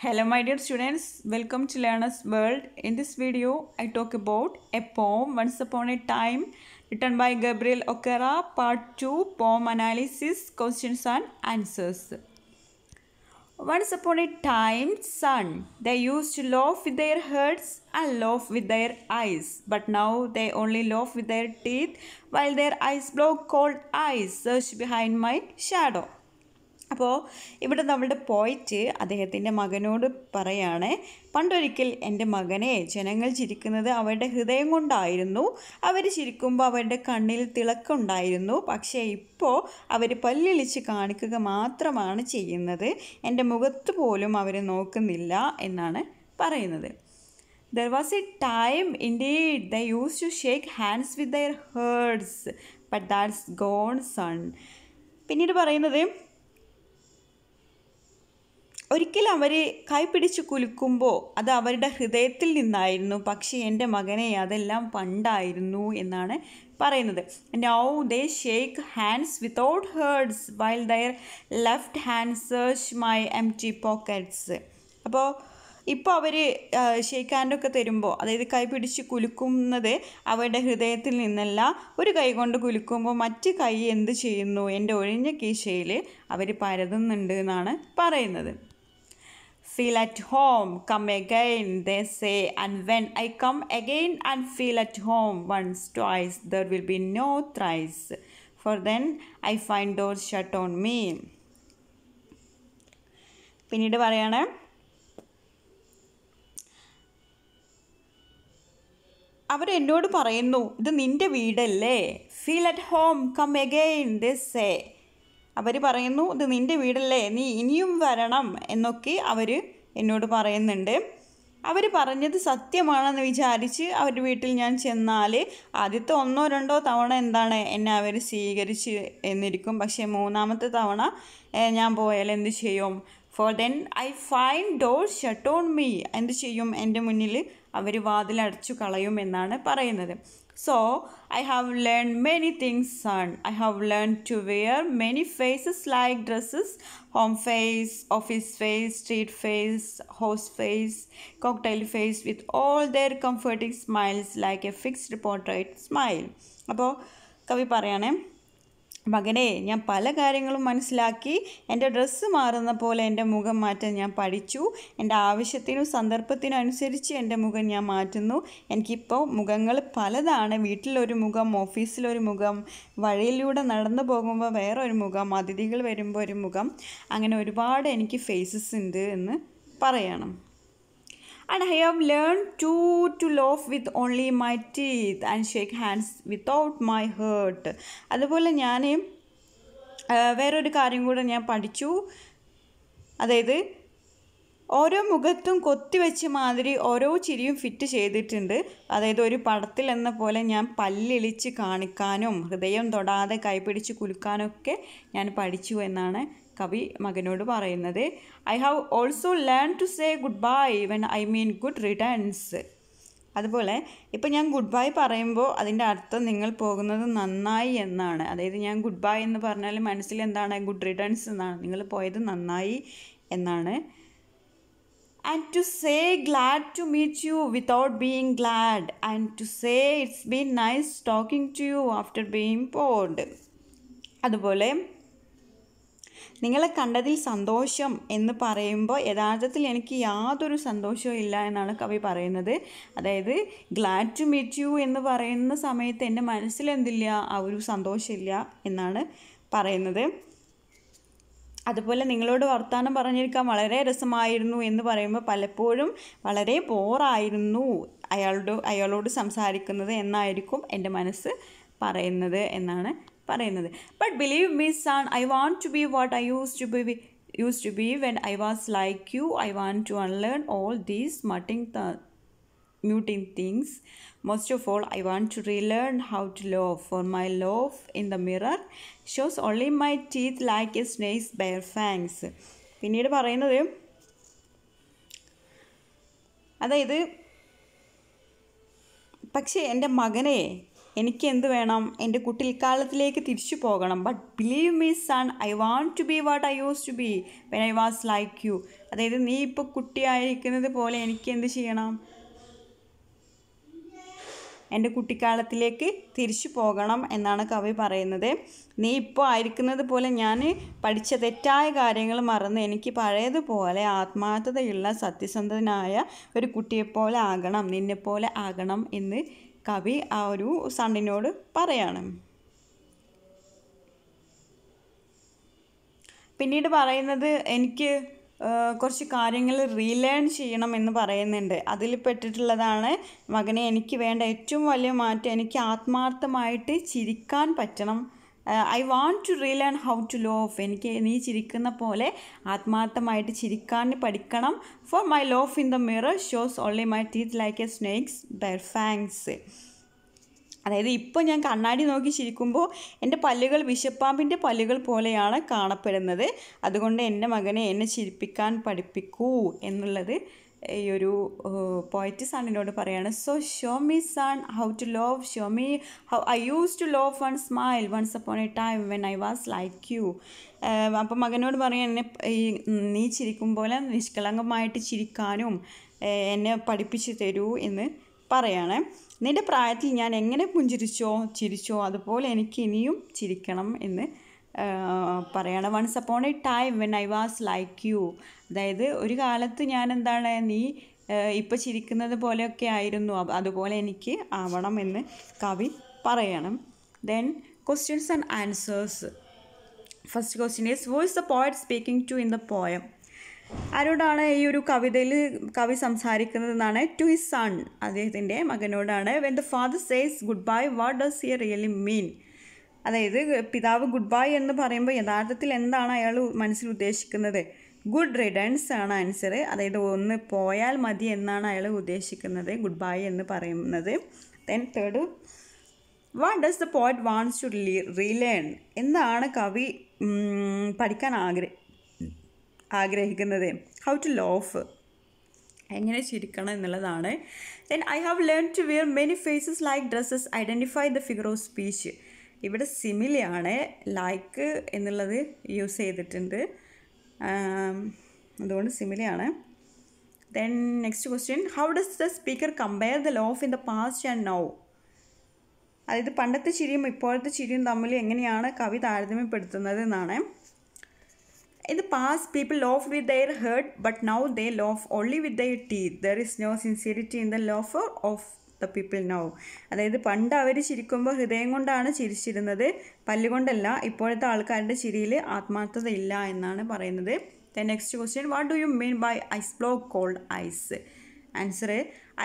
Hello my dear students, welcome to Learner's World. In this video, I talk about a poem Once Upon a Time written by Gabriel Okera, Part 2, Poem Analysis, Questions and Answers. Once upon a time, son, they used to laugh with their hearts and laugh with their eyes. But now they only laugh with their teeth while their eyes blow cold eyes search behind my shadow. അപ്പോൾ ഇവിടെ നമ്മളുടെ പോയിറ്റ് അദ്ദേഹത്തിൻ്റെ മകനോട് പറയാണ്, പണ്ടൊരിക്കൽ എൻ്റെ മകനെ ജനങ്ങൾ ചിരിക്കുന്നത് അവരുടെ ഹൃദയം കൊണ്ടായിരുന്നു. അവർ ചിരിക്കുമ്പോൾ അവരുടെ കണ്ണിൽ തിളക്കമുണ്ടായിരുന്നു. പക്ഷേ ഇപ്പോൾ അവർ പല്ലിളിച്ച് കാണിക്കുക മാത്രമാണ് ചെയ്യുന്നത്. എൻ്റെ മുഖത്ത് പോലും അവർ നോക്കുന്നില്ല എന്നാണ് പറയുന്നത്. There was a time indeed they used to shake hands with their hearts, but that's gone, son. പിന്നീട് പറയുന്നത്, ഒരിക്കൽ അവർ കൈപിടിച്ച് കുലുക്കുമ്പോൾ അത് അവരുടെ ഹൃദയത്തിൽ നിന്നായിരുന്നു. പക്ഷേ എൻ്റെ മകനെ അതെല്ലാം പണ്ടായിരുന്നു എന്നാണ് പറയുന്നത്. Now they shake hands without hearts while their left hands search my empty pockets. അപ്പോൾ ഇപ്പോൾ അവർ ഷേക്ക് ഹാൻഡൊക്കെ തരുമ്പോൾ, അതായത് കൈ പിടിച്ച് കുലുക്കുന്നത് അവരുടെ ഹൃദയത്തിൽ നിന്നല്ല, ഒരു കൈ കൊണ്ട് കുലുക്കുമ്പോൾ മറ്റ് കൈ എന്ത് ചെയ്യുന്നു, എൻ്റെ ഒഴിഞ്ഞ കീശയിൽ അവർ പരതുന്നുണ്ട് എന്നാണ് പറയുന്നത്. Feel at home, come again, they say, and when I come again and feel at home once, twice, there will be no thrice, for then I find doors shut on me. പിന്നീട് പറയാണ്, അവരെന്നോട് പറയുന്നു, ഇത് നിൻ്റെ വീടല്ലേ. Feel at home, come again, they say. അവർ പറയുന്നു, ഇത് നിൻ്റെ വീടല്ലേ, നീ ഇനിയും വരണം എന്നൊക്കെ അവർ എന്നോട് പറയുന്നുണ്ട്. അവർ പറഞ്ഞത് സത്യമാണെന്ന് വിചാരിച്ച് അവരുടെ വീട്ടിൽ ഞാൻ ചെന്നാൽ ആദ്യത്തെ 1-2 തവണ എന്നെ അവർ സ്വീകരിച്ച് എന്നിരിക്കും. പക്ഷേ 3-ാമത്തെ തവണ ഞാൻ പോയാൽ എന്ത് ചെയ്യും? For then I find doors shut on me. എന്ത് ചെയ്യും? എൻ്റെ മുന്നിൽ അവർ വാതിലടച്ചു കളയും എന്നാണ് പറയുന്നത്. So, I have learned many things, son. I have learned to wear many faces like dresses: home face, office face, street face, house face, cocktail face, with all their comforting smiles like a fixed portrait smile. അപ്പോൾ കവി പറയാണ്, മകനെ, ഞാൻ പല കാര്യങ്ങളും മനസ്സിലാക്കി. എൻ്റെ dress മാറുന്ന പോലെ എൻ്റെ മുഖം മാറ്റാൻ ഞാൻ പഠിച്ചു. എൻ്റെ ആവശ്യത്തിനും സന്ദർഭത്തിനും അനുസരിച്ച് എൻ്റെ മുഖം ഞാൻ മാറ്റുന്നു. എനിക്കിപ്പോൾ മുഖങ്ങൾ പലതാണ്. വീട്ടിലൊരു മുഖം, ഓഫീസിലൊരു മുഖം, വഴിയിലൂടെ നടന്നു പോകുമ്പോൾ വേറൊരു മുഖം, അതിഥികൾ വരുമ്പോൾ ഒരു മുഖം, അങ്ങനെ ഒരുപാട് എനിക്ക് ഫേസസ് ഉണ്ട് എന്ന് പറയണം. And I have learned to laugh with only my teeth and shake hands without my heart. അതുപോലെ ഞാൻ വേറൊരു കാര്യം കൂടെ ഞാൻ പഠിച്ചു. അതായത് ഓരോ മുഖത്തും കൊത്തിവെച്ച മാതിരി ഓരോ ചിരിയും ഫിറ്റ് ചെയ്തിട്ടുണ്ട്. അതായത് ഒരു പടത്തിൽ എന്ന പോലെ ഞാൻ പല്ലിളിച്ച് കാണിക്കാനും ഹൃദയം തൊടാതെ കൈപിടിച്ച് കുലുക്കാനൊക്കെ ഞാൻ പഠിച്ചു എന്നാണ് കവി മകനോട് പറയുന്നത്. I have also learn to say goodbye when I mean good returns. അതുപോലെ ഇപ്പോൾ ഞാൻ ഗുഡ് ബൈ പറയുമ്പോൾ അതിൻ്റെ അർത്ഥം നിങ്ങൾ പോകുന്നത് നന്നായി എന്നാണ്. അതായത് ഞാൻ ഗുഡ് ബൈ എന്ന് പറഞ്ഞാൽ മനസ്സിൽ എന്താണ്? ഗുഡ് റിട്ടേൺസ് എന്നാണ്, നിങ്ങൾ പോയത് നന്നായി എന്നാണ്. And to say glad to meet you without being glad, and to say it's been nice talking to you after being bored. അതുപോലെ നിങ്ങളെ കണ്ടതിൽ സന്തോഷം എന്ന് പറയുമ്പോൾ യഥാർത്ഥത്തിൽ എനിക്ക് യാതൊരു സന്തോഷവും ഇല്ല എന്നാണ് കവി പറയുന്നത്. അതായത് ഗ്ലാഡ് ടു മീറ്റ് യു എന്ന് പറയുന്ന സമയത്ത് എൻ്റെ മനസ്സിലെന്തില്ല? ആ ഒരു സന്തോഷമില്ല എന്നാണ് പറയുന്നത്. അതുപോലെ നിങ്ങളോട് വർത്തമാനം പറഞ്ഞിരിക്കാൻ വളരെ രസമായിരുന്നു എന്ന് പറയുമ്പോൾ പലപ്പോഴും വളരെ ബോറായിരുന്നു അയാളോട് സംസാരിക്കുന്നത് എന്നായിരിക്കും എൻ്റെ മനസ്സ് പറയുന്നത് എന്നാണ് പറയുന്നത്. But believe me son, I want to be what I use to be when I was like you. I want to unlearn all these muting things. Most of all, I want to relearn how to love, for my love in the mirror shows only my teeth like a snake's bare fangs. പിന്നീട് പറയുന്നത്, അതായത് പക്ഷേ എൻ്റെ മകനെ, എനിക്ക് എന്ത് വേണം? എൻ്റെ കുട്ടിക്കാലത്തിലേക്ക് തിരിച്ചു പോകണം. But believe me son, I want to be what I use to be when I was like you. അതായത് നീ ഇപ്പോൾ കുട്ടിയായിരിക്കുന്നത് പോലെ എനിക്ക് എന്ത് ചെയ്യണം? എൻ്റെ കുട്ടിക്കാലത്തിലേക്ക് തിരിച്ചു പോകണം എന്നാണ് കവി പറയുന്നത്. നീ ഇപ്പോൾ ആയിരിക്കുന്നത് പോലെ ഞാൻ പഠിച്ച തെറ്റായ കാര്യങ്ങൾ മറന്ന് എനിക്ക് പഴയതുപോലെ ആത്മാർത്ഥതയുള്ള സത്യസന്ധനായ ഒരു കുട്ടിയെപ്പോലെ ആകണം, നിന്നെപ്പോലെ ആകണം എന്ന് കവി ആ ഒരു സണ്ണിനോട് പറയാണ്. പിന്നീട് പറയുന്നത് എനിക്ക് കുറച്ച് കാര്യങ്ങൾ റീലേൺ ചെയ്യണം എന്ന് പറയുന്നുണ്ട്. അതിൽ പെട്ടിട്ടുള്ളതാണ്, മകനെ എനിക്ക് വേണ്ട ഏറ്റവും വലിയ മാറ്റം എനിക്ക് ആത്മാർത്ഥമായിട്ട് ചിരിക്കാൻ പറ്റണം. I want to relearn how to laugh. എനിക്ക് നീ ചിരിക്കുന്ന പോലെ ആത്മാർത്ഥമായിട്ട് ചിരിക്കാൻ പഠിക്കണം. For my laugh in the mirror shows only my teeth like a snakes bare fangs. അതായത് ഇപ്പോൾ ഞാൻ കണ്ണാടി നോക്കി ചിരിക്കുമ്പോൾ എൻ്റെ പല്ലുകൾ വിഷപ്പാമ്പിൻ്റെ പല്ലുകൾ പോലെയാണ് കാണപ്പെടുന്നത്. അതുകൊണ്ട് എൻ്റെ മകനെ എന്നെ ചിരിപ്പിക്കാൻ പഠിപ്പിക്കൂ എന്നുള്ളത് ഈ ഒരു പോയറ്റ് സണ്ണിനോട് പറയാണ്. So show me son how to love, show me how I use to love and smile once upon a time when I was like you. അപ്പം മകനോട് പറയാൻ എന്നെ നീ ചിരിക്കും പോലെ നിഷ്കളങ്കമായിട്ട് ചിരിക്കാനും എന്നെ പഠിപ്പിച്ചു തരൂ എന്ന് പറയാണ്. നിൻ്റെ പ്രായത്തിൽ ഞാൻ എങ്ങനെ ചിരിച്ചോ അതുപോലെ എനിക്ക് ഇനിയും ചിരിക്കണം എന്ന് പറയാണ്. Once upon a time when I was like you. അതായത് ഒരു കാലത്ത് ഞാൻ എന്താണ്, നീ ഇപ്പോൾ ചിരിക്കുന്നത് പോലെയൊക്കെ ആയിരുന്നു, അതുപോലെ എനിക്ക് ആവണം എന്ന് കവി പറയണം. Then questions and answers. First question is who is the poet speaking to in the poem. ആരോടാണ് ഈ ഒരു കവിതയിൽ കവി സംസാരിക്കുന്നതെന്നാണ്? ടു ഹിസ് സൺ, അദ്ദേഹത്തിൻ്റെ മകനോടാണ്. When the father says good bye what does he really mean. അതായത് പിതാവ് ഗുഡ് ബൈ എന്ന് പറയുമ്പോൾ യഥാർത്ഥത്തിൽ എന്താണ് അയാൾ മനസ്സിൽ ഉദ്ദേശിക്കുന്നത്? ഗുഡ് റിഡൻസ് ആണ് ആൻസർ. അതായത് ഒന്ന് പോയാൽ മതി എന്നാണ് അയാൾ ഉദ്ദേശിക്കുന്നത് ഗുഡ് ബൈ എന്ന് പറയുന്നത്. Then third, what does the poet wants to relearn. എന്താണ് കവി പഠിക്കാൻ ആഗ്രഹിക്കുന്നത്? ഹൗ ടു ലോഫ്, എങ്ങനെ ചിരിക്കണം എന്നുള്ളതാണ്. Then I have learn to wear many faces like dresses identify the figure of speech. ഇവിടെ സിമിലിയാണ്, ലൈക്ക് എന്നുള്ളത് യൂസ് ചെയ്തിട്ടുണ്ട്, അതുകൊണ്ട് സിമിലിയാണ്. Then next question, how does the speaker compare the laugh in the past and now. അതായത് പണ്ടത്തെ ചിരിയും ഇപ്പോഴത്തെ ചിരിയും തമ്മിൽ എങ്ങനെയാണ് കവി താരതമ്യപ്പെടുത്തുന്നത് എന്നാണ്. In the past, people laughed with their heart, but now they laugh only with their teeth. There is no sincerity in the laughter of the people now. അതായത് പണ്ട് അവർ ചിരിക്കുമ്പോൾ ഹൃദയം കൊണ്ടാണ് ചിരിച്ചിരുന്നത്, പല്ലുകൊണ്ടല്ല. ഇപ്പോഴത്തെ ആൾക്കാരുടെ ചിരിയിൽ ആത്മാർത്ഥത ഇല്ല എന്നാണ് പറയുന്നത്. Then next question, what do you mean by ice block cold ice? Answer,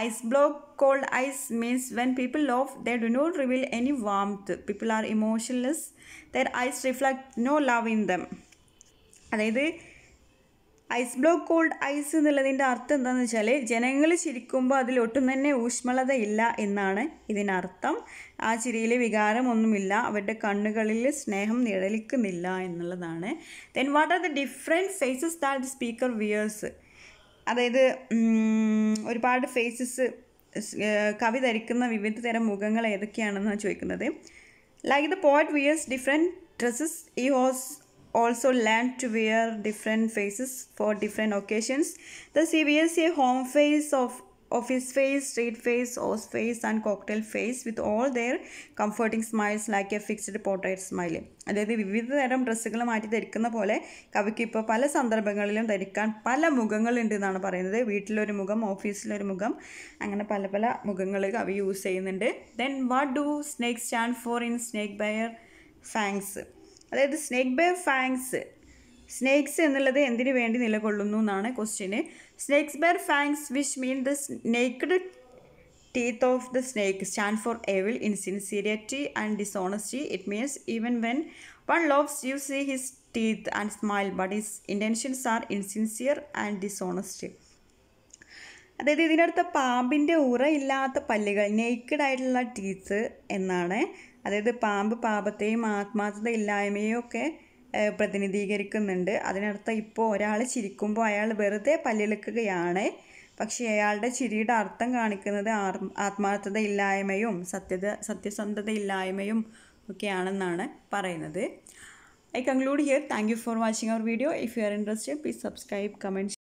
ice block cold ice means when people laugh, they do not reveal any warmth. People are emotionless. Their eyes reflect no love in them. അതായത് ice block called ice എന്നുള്ളതിൻ്റെ അർത്ഥം എന്താണെന്ന് വെച്ചാൽ ജനങ്ങൾ ചിരിക്കുമ്പോൾ അതിലൊട്ടും തന്നെ ഊഷ്മളത ഇല്ല എന്നാണ് ഇതിനർത്ഥം. ആ ചിരിയിൽ വികാരമൊന്നുമില്ല, അവരുടെ കണ്ണുകളിൽ സ്നേഹം നിഴലിക്കുന്നില്ല എന്നുള്ളതാണ്. Then what are the different faces that the speaker wears. അതായത് ഒരുപാട് ഫേസസ് കവി ധരിക്കുന്ന വിവിധ തരം മുഖങ്ങൾ ഏതൊക്കെയാണെന്നാണ് ചോദിക്കുന്നത്. Like the poet wears different dresses, he was also learned to wear different faces for different occasions. Thus he wears a home face, office face, street face, horse face and cocktail face with all their comforting smiles like a fixed portrait smile. അതായത് വിവിധ തരം ഡ്രസ്സുകൾ മാറ്റി ധരിക്കുന്ന പോലെ കവിക്ക് ഇപ്പോൾ പല സന്ദർഭങ്ങളിലും ധരിക്കാൻ പല മുഖങ്ങളുണ്ട് എന്നാണ് പറയുന്നത്. വീട്ടിലൊരു മുഖം, ഓഫീസിലൊരു മുഖം, അങ്ങനെ പല പല മുഖങ്ങൾ കവി യൂസ് ചെയ്യുന്നുണ്ട്. Then what do snake stand for in snake bare fangs. അതായത് സ്നേക്ക് ബെയർ ഫാങ്സ്, സ്നേക്സ് എന്നുള്ളത് എന്തിനു വേണ്ടി നിലകൊള്ളുന്നു എന്നാണ് ക്വസ്റ്റ്യന്. Snakes bare fangs which mean the naked teeth of the snake stand for evil, insincerity and dishonesty. It means even when one loves, you see his teeth and smile, but his intentions are insincere and dishonest. അതായത് ഇതിനടുത്ത പാമ്പിൻ്റെ ഉറയില്ലാത്ത പല്ലുകൾ, naked ആയിട്ടുള്ള teeth എന്നാണ്. അതായത് പാമ്പ് പാപത്തെയും ആത്മാർത്ഥത ഇല്ലായ്മയും ഒക്കെ പ്രതിനിധീകരിക്കുന്നുണ്ട്. അതിനർത്ഥം ഇപ്പോൾ ഒരാൾ ചിരിക്കുമ്പോൾ അയാൾ വെറുതെ പല്ലിളക്കുകയാണ്, പക്ഷേ അയാളുടെ ചിരിയുടെ അർത്ഥം കാണിക്കുന്നത് ആത്മാർത്ഥതയില്ലായ്മയും സത്യസന്ധതയില്ലായ്മയും ഒക്കെയാണെന്നാണ് പറയുന്നത്. I conclude here. Thank you for watching our video. If you are interested, please subscribe, comment,